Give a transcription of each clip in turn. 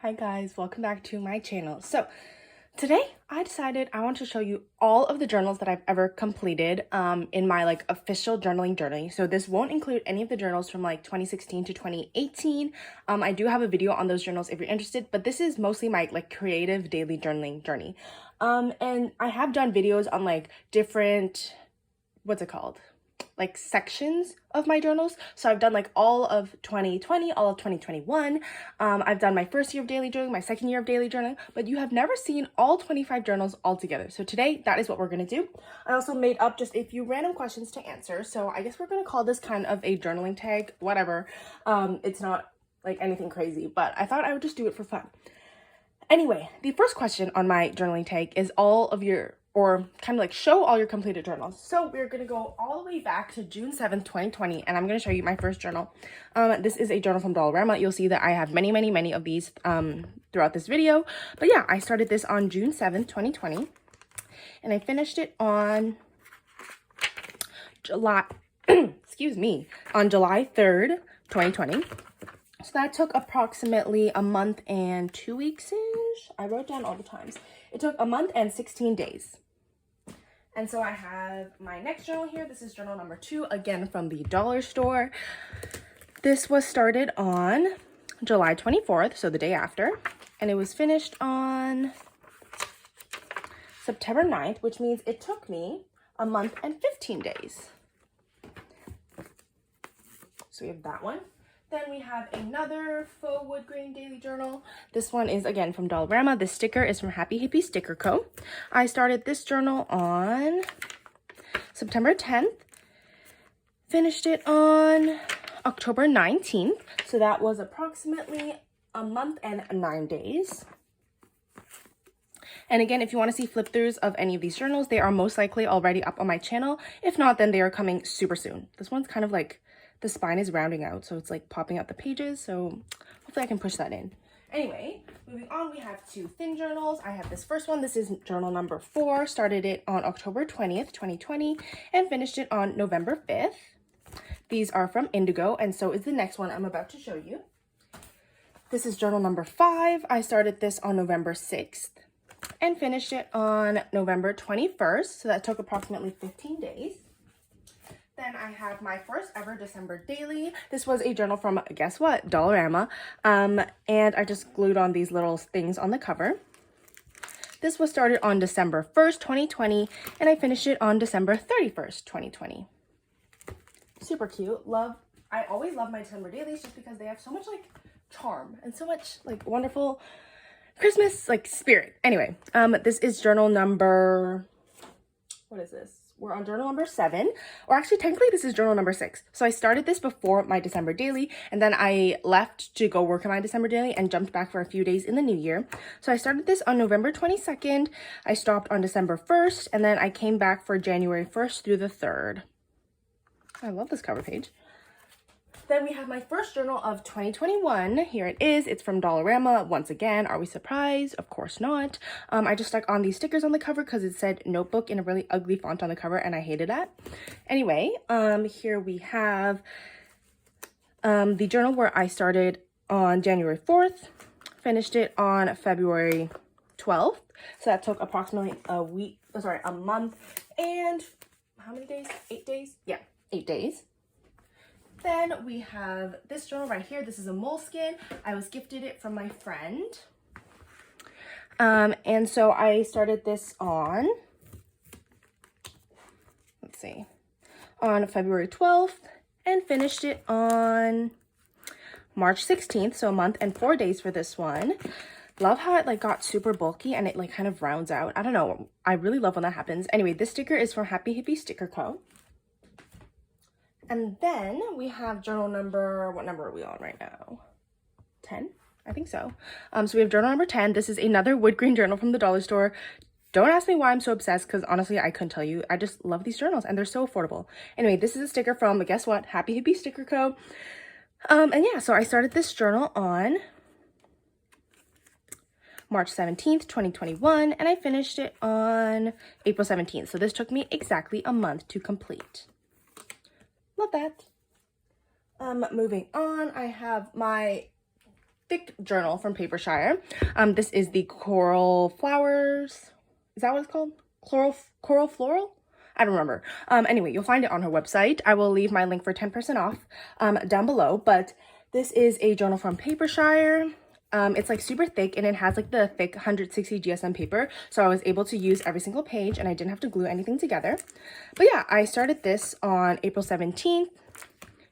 Hi guys, welcome back to my channel. So today I decided I want to show you all of the journals that I've ever completed in my official journaling journey. So this won't include any of the journals from 2016 to 2018. I do have a video on those journals if you're interested, but this is mostly my creative daily journaling journey. And I have done videos on different, what's it called? Sections of my journals. So I've done all of 2020, all of 2021. I've done my first year of daily journaling, my second year of daily journaling, but you have never seen all 25 journals all together. So today, that is what we're gonna do. I also made up just a few random questions to answer. So I guess we're gonna call this kind of a journaling tag, whatever. It's not anything crazy, but I thought I would just do it for fun. Anyway, the first question on my journaling tag is show all your completed journals. So we're gonna go all the way back to June 7th, 2020, and I'm gonna show you my first journal. This is a journal from Dollarama. You'll see that I have many of these throughout this video. But yeah, I started this on June 7th, 2020, and I finished it on July, on July 3rd, 2020. So that took approximately a month and 2 weeks-ish. I wrote down all the times. It took a month and 16 days. And so I have my next journal here. This is journal number 2, again from the dollar store. This was started on July 24th, so the day after. And it was finished on September 9th, which means it took me a month and 15 days. So we have that one. Then we have another faux wood grain daily journal. This one is again from Dollarama. This sticker is from Happy Hippie Sticker Co. I started this journal on September 10th. Finished it on October 19th. So that was approximately a month and 9 days. And again, if you want to see flip throughs of any of these journals, they are most likely already up on my channel. If not, then they are coming super soon. This one's kind of the spine is rounding out, so it's popping out the pages, so hopefully I can push that in. Anyway, moving on, we have 2 thin journals. I have this first one. This is journal number 4. Started it on October 20th, 2020, and finished it on November 5th. These are from Indigo, and so is the next one I'm about to show you. This is journal number 5. I started this on November 6th and finished it on November 21st, so that took approximately 15 days. Then I have my first ever December daily. This was a journal from, guess what, Dollarama. And I just glued on these little things on the cover. This was started on December 1st, 2020, and I finished it on December 31st, 2020. Super cute. I always love my December dailies just because they have so much charm and so much wonderful Christmas spirit. Anyway, this is journal number, what is this? We're on journal number 7, or actually technically this is journal number 6. So I started this before my December daily, and then I left to go work on my December daily and jumped back for a few days in the new year. So I started this on November 22nd, I stopped on December 1st, and then I came back for January 1st through the 3rd. I love this cover page. Then we have my first journal of 2021. Here it is. It's from Dollarama. Once again, are we surprised? Of course not. I just stuck on these stickers on the cover because it said notebook in a really ugly font on the cover, and I hated that. Anyway, here we have the journal where I started on January 4th, finished it on February 12th. So that took approximately a month and how many days? 8 days? Yeah, 8 days. Then we have this journal right here. This is a Moleskine. I was gifted it from my friend. And so I started this on, on February 12th and finished it on March 16th. So a month and 4 days for this one. Love how it got super bulky and it kind of rounds out. I don't know. I really love when that happens. Anyway, this sticker is from Happy Hippie Sticker Co. And then we have journal number, what number are we on right now? 10? I think so. So we have journal number 10. This is another wood grain journal from the dollar store. Don't ask me why I'm so obsessed, because honestly, I couldn't tell you. I just love these journals and they're so affordable. Anyway, this is a sticker from, guess what? Happy Hippie Sticker Co. And yeah, so I started this journal on March 17th, 2021, and I finished it on April 17th. So this took me exactly a month to complete. Love that. Moving on, I have my thick journal from Papershire. This is the Coral Flowers. Is that what it's called? Coral Floral? I don't remember. Anyway, you'll find it on her website. I will leave my link for 10% off down below. But this is a journal from Papershire. It's like super thick, and it has like the thick 160 GSM paper. So I was able to use every single page, and I didn't have to glue anything together. But yeah, I started this on April 17th,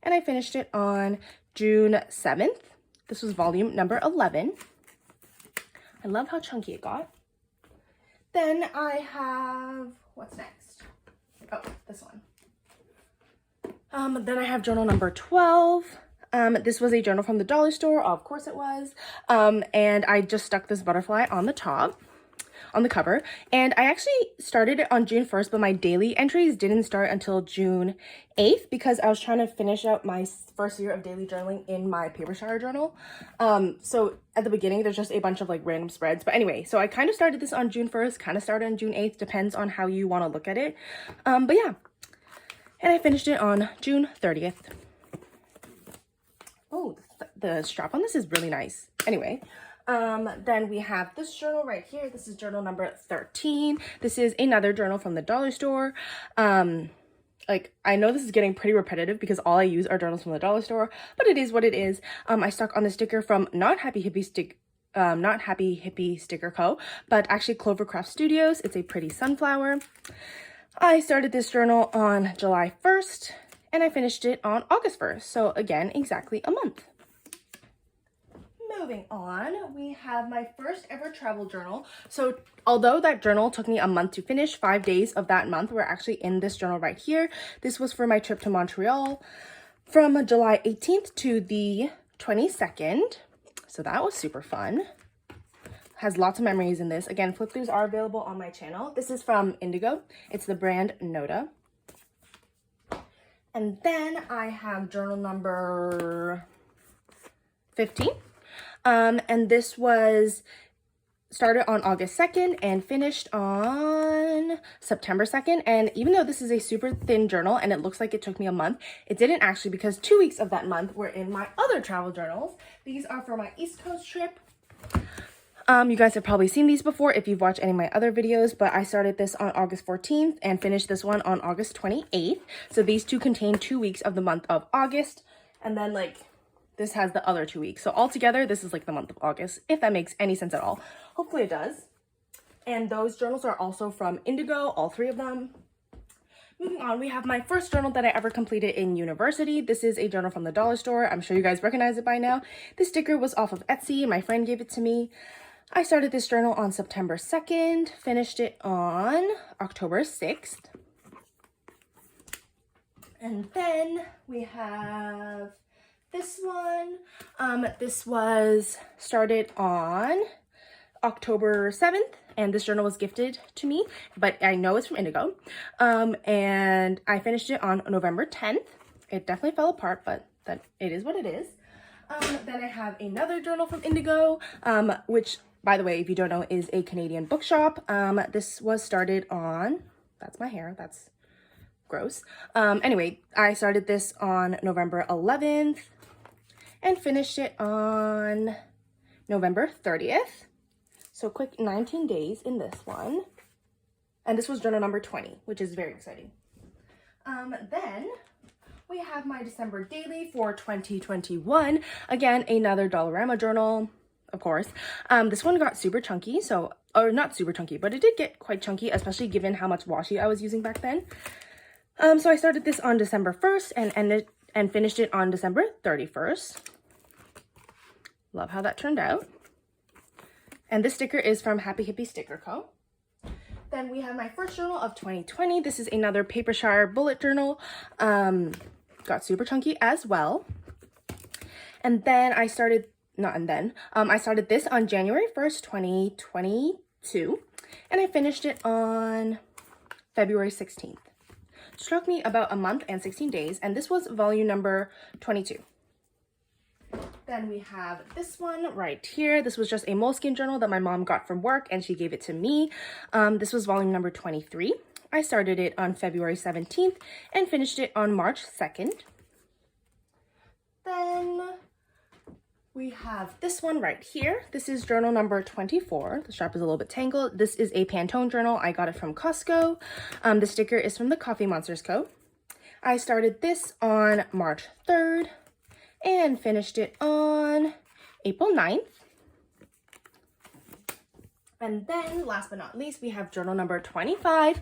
and I finished it on June 7th. This was volume number 11. I love how chunky it got. Then I have, what's next? Oh, this one. Then I have journal number 12. This was a journal from the dollar store. Of course it was. And I just stuck this butterfly on the top, on the cover. And I actually started it on June 1st, but my daily entries didn't start until June 8th because I was trying to finish up my first year of daily journaling in my Papershire journal. So at the beginning, there's just a bunch of like random spreads. But anyway, so I kind of started this on June 1st, kind of started on June 8th, depends on how you want to look at it. But yeah, and I finished it on June 30th. Oh, the strap on this is really nice. Anyway, then we have this journal right here. This is journal number 13. This is another journal from the dollar store. Like, I know this is getting pretty repetitive because all I use are journals from the dollar store, but it is what it is. I stuck on the sticker from not Happy Hippie Sticker Co., but actually Clovercraft Studios. It's a pretty sunflower. I started this journal on July 1st, and I finished it on August 1st. So again, exactly a month. Moving on, we have my first ever travel journal. So although that journal took me a month to finish, 5 days of that month were actually in this journal right here. This was for my trip to Montreal from July 18th to the 22nd. So that was super fun. Has lots of memories in this. Again, flip throughs are available on my channel. This is from Indigo. It's the brand Noda. And then I have journal number 15. And this was started on August 2nd and finished on September 2nd. And even though this is a super thin journal and it looks like it took me a month, it didn't actually, because 2 weeks of that month were in my other travel journals. These are for my East Coast trip. You guys have probably seen these before if you've watched any of my other videos, but I started this on August 14th and finished this one on August 28th. So these two contain 2 weeks of the month of August, and then like this has the other 2 weeks. So altogether, this is like the month of August, if that makes any sense at all. Hopefully it does. And those journals are also from Indigo, all three of them. Moving on, we have my first journal that I ever completed in university. This is a journal from the dollar store. I'm sure you guys recognize it by now. This sticker was off of Etsy. My friend gave it to me. I started this journal on September 2nd, finished it on October 6th. And then we have this one. This was started on October 7th, and this journal was gifted to me, but I know it's from Indigo. And I finished it on November 10th. It definitely fell apart, but that it is what it is. Then I have another journal from Indigo, which, by the way, if you don't know, is a Canadian bookshop. This was started on, that's my hair, that's gross. Anyway, I started this on November 11th and finished it on November 30th. So quick 19 days in this one. And this was journal number 20, which is very exciting. Then we have my December daily for 2021. Again, another Dollarama journal, of course. This one got super chunky, or not super chunky, but it did get quite chunky, especially given how much washi I was using back then. So I started this on December 1st and finished it on December 31st. Love how that turned out. And this sticker is from Happy Hippie Sticker Co. Then we have my first journal of 2020. This is another Papershire bullet journal. Got super chunky as well. And then I started, I started this on January 1st, 2022. And I finished it on February 16th. It took me about a month and 16 days. And this was volume number 22. Then we have this one right here. This was just a Moleskine journal that my mom got from work and she gave it to me. This was volume number 23. I started it on February 17th and finished it on March 2nd. Then We have this one right here. This is journal number 24. The strap is a little bit tangled. This is a Pantone journal. I got it from Costco. The sticker is from the Coffee Monsters Co. I started this on March 3rd and finished it on April 9th. And then last but not least, we have journal number 25.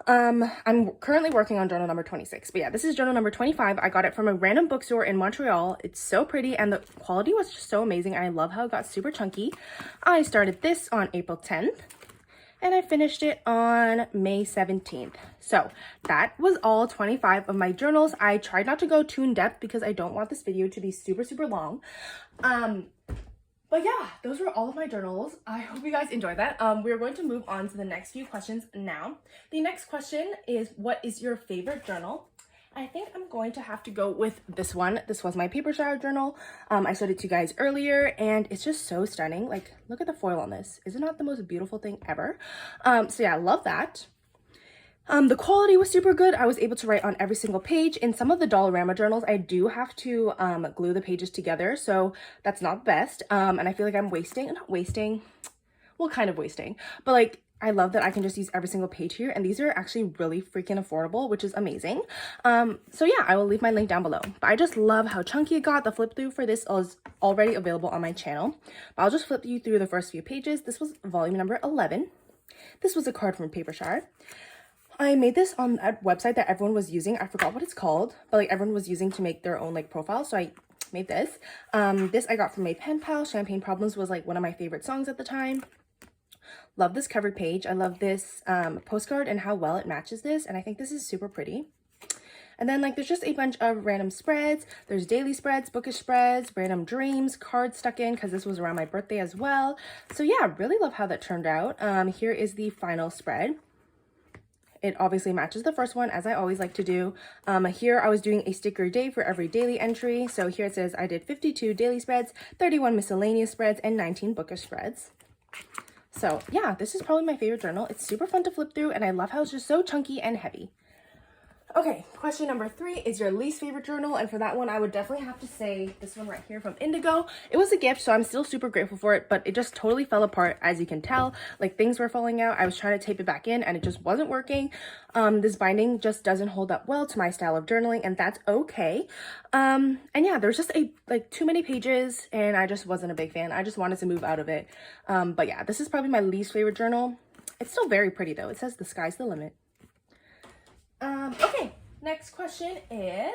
I'm currently working on journal number 26, but yeah, this is journal number 25. I got it from a random bookstore in Montreal. It's so pretty and the quality was just so amazing. I love how it got super chunky. I started this on April 10th and I finished it on May 17th. So that was all 25 of my journals. I tried not to go too in depth because I don't want this video to be super long. But yeah, those were all of my journals. I hope you guys enjoyed that. We're going to move on to the next few questions now. The next question is, what is your favorite journal? I think I'm going to have to go with this one. This was my paper shower journal. I showed it to you guys earlier and it's just so stunning. Like, look at the foil on this. Is it not the most beautiful thing ever? So yeah, I love that. The quality was super good. I was able to write on every single page. In some of the Dollarama journals, I do have to glue the pages together, so that's not the best. And I feel like I'm not wasting, well, kind of wasting, but like, I love that I can just use every single page here, and these are actually really freaking affordable, which is amazing. So yeah, I will leave my link down below. But I just love how chunky it got. The flip through for this is already available on my channel. But I'll just flip you through the first few pages. This was volume number 11. This was a card from Paper Shower. I made this on a website that everyone was using. I forgot what it's called, but like everyone was using to make their own like profile. So I made this. This I got from my pen pal. Champagne Problems was like one of my favorite songs at the time. Love this cover page. I love this postcard and how well it matches this. And I think this is super pretty. And then like there's just a bunch of random spreads. There's daily spreads, bookish spreads, random dreams, cards stuck in because this was around my birthday as well. So yeah, really love how that turned out. Here is the final spread. It obviously matches the first one, as I always like to do. Here I was doing a sticker day for every daily entry. So here it says I did 52 daily spreads, 31 miscellaneous spreads, and 19 bookish spreads. So yeah, this is probably my favorite journal. It's super fun to flip through, and I love how it's just so chunky and heavy. Okay, question number 3 is your least favorite journal, and for that one I would definitely have to say this one right here from Indigo. It was a gift, so I'm still super grateful for it, but it just totally fell apart, as you can tell. Like, things were falling out. I was trying to tape it back in and it just wasn't working. This binding just doesn't hold up well to my style of journaling, and that's okay. And yeah, there's just too many pages and I just wasn't a big fan. I just wanted to move out of it. But yeah, this is probably my least favorite journal. It's still very pretty though. It says the sky's the limit. Okay, next question is,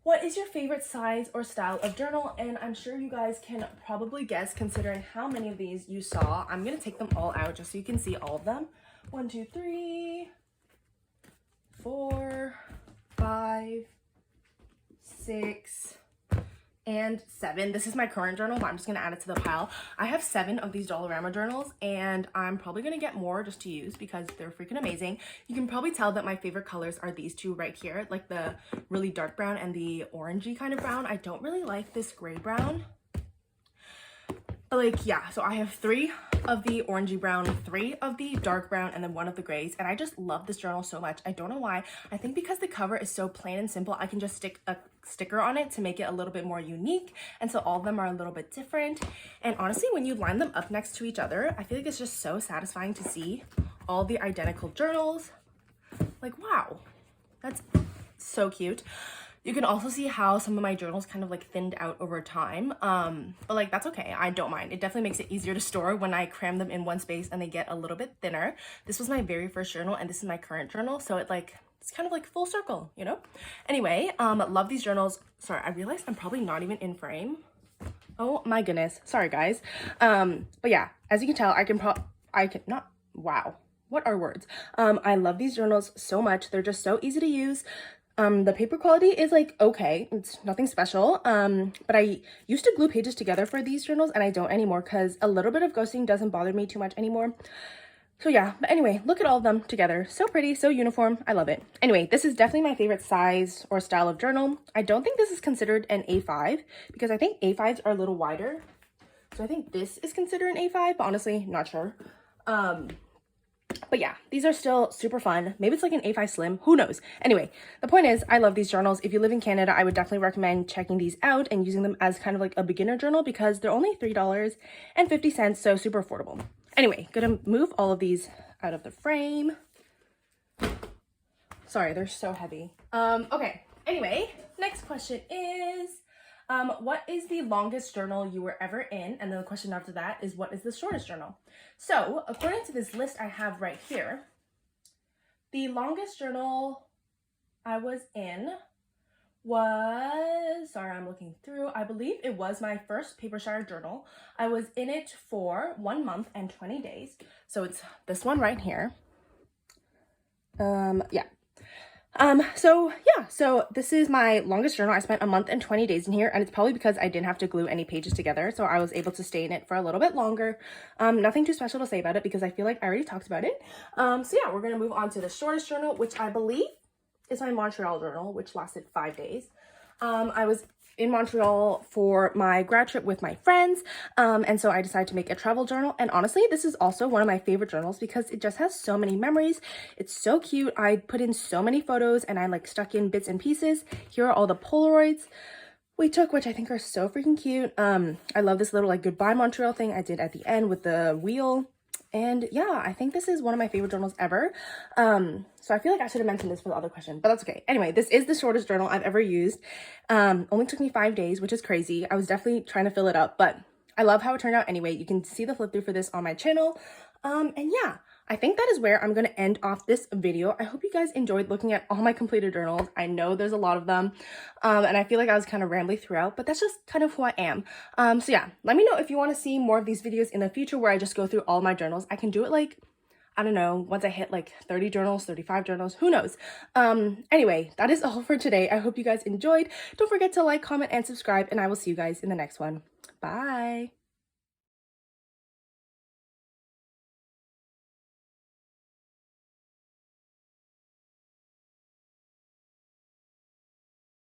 what is your favorite size or style of journal? And I'm sure you guys can probably guess considering how many of these you saw. I'm going to take them all out just so you can see all of them. 1, 2, 3, 4, 5, 6, and 7. This is my current journal, but I'm just going to add it to the pile. I have 7 of these Dollarama journals, and I'm probably going to get more just to use because they're freaking amazing. You can probably tell that my favorite colors are these two right here, like the really dark brown and the orangey kind of brown. I don't really like this gray brown. Like, yeah, so I have 3 of the orangey brown, 3 of the dark brown, and then 1 of the grays, and I just love this journal so much. I don't know why. I think because the cover is so plain and simple, I can just stick a sticker on it to make it a little bit more unique, and so all of them are a little bit different. And honestly, when you line them up next to each other, I feel like it's just so satisfying to see all the identical journals. Like, wow, that's so cute. You can also see how some of my journals kind of like thinned out over time, but like that's okay. I don't mind. It definitely makes it easier to store when I cram them in one space and they get a little bit thinner. This was my very first journal and this is my current journal, so it's kind of like full circle, you know? Anyway, love these journals. Sorry, I realized I'm probably not even in frame. Oh my goodness. Sorry guys. But yeah, as you can tell, wow. What are words? I love these journals so much. They're just so easy to use. The paper quality is like okay, it's nothing special, but I used to glue pages together for these journals and I don't anymore because a little bit of ghosting doesn't bother me too much anymore. So yeah, but anyway, look at all of them together. So pretty, so uniform. I love it. Anyway, this is definitely my favorite size or style of journal. I don't think this is considered an A5 because I think A5s are a little wider. So I think this is considered an A5, but honestly, not sure. But But yeah, these are still super fun. Maybe it's like an A5 Slim, who knows? Anyway, the point is, I love these journals. If you live in Canada, I would definitely recommend checking these out and using them as kind of like a beginner journal because they're only $3.50, so super affordable. Anyway, gonna move all of these out of the frame. Sorry, they're so heavy. Okay, anyway, next question is, what is the longest journal you were ever in? And then the question after that is, what is the shortest journal? So according to this list I have right here, the longest journal I was in was, sorry, I'm looking through, I believe it was my first Papershire journal. I was in it for 1 month and 20 days. So it's this one right here. So this is my longest journal. I spent 1 month and 20 days in here, and it's probably because I didn't have to glue any pages together, so I was able to stay in it for a little bit longer. Nothing too special to say about it because I feel like I already talked about it. So yeah, we're gonna move on to the shortest journal, which I believe is my Montreal journal, which lasted 5 days. I was in Montreal for my grad trip with my friends, and so I decided to make a travel journal. And honestly, this is also one of my favorite journals because it just has so many memories. It's so cute. I put in so many photos and I like stuck in bits and pieces. Here are all the Polaroids we took, which I think are so freaking cute. I love this little like goodbye Montreal thing I did at the end with the wheel. And yeah, I think this is one of my favorite journals ever. So I feel like I should have mentioned this for the other question, but that's okay. Anyway, this is the shortest journal I've ever used. Only took me 5 days, which is crazy. I was definitely trying to fill it up, but I love how it turned out anyway. You can see the flip through for this on my channel. And yeah, I think that is where I'm going to end off this video. I hope you guys enjoyed looking at all my completed journals. I know there's a lot of them, and I feel like I was kind of rambly throughout, but that's just kind of who I am. So yeah, let me know if you want to see more of these videos in the future where I just go through all my journals. I can do it like, I don't know, once I hit like 30 journals, 35 journals, who knows? Anyway, that is all for today. I hope you guys enjoyed. Don't forget to like, comment, and subscribe, and I will see you guys in the next one. Bye!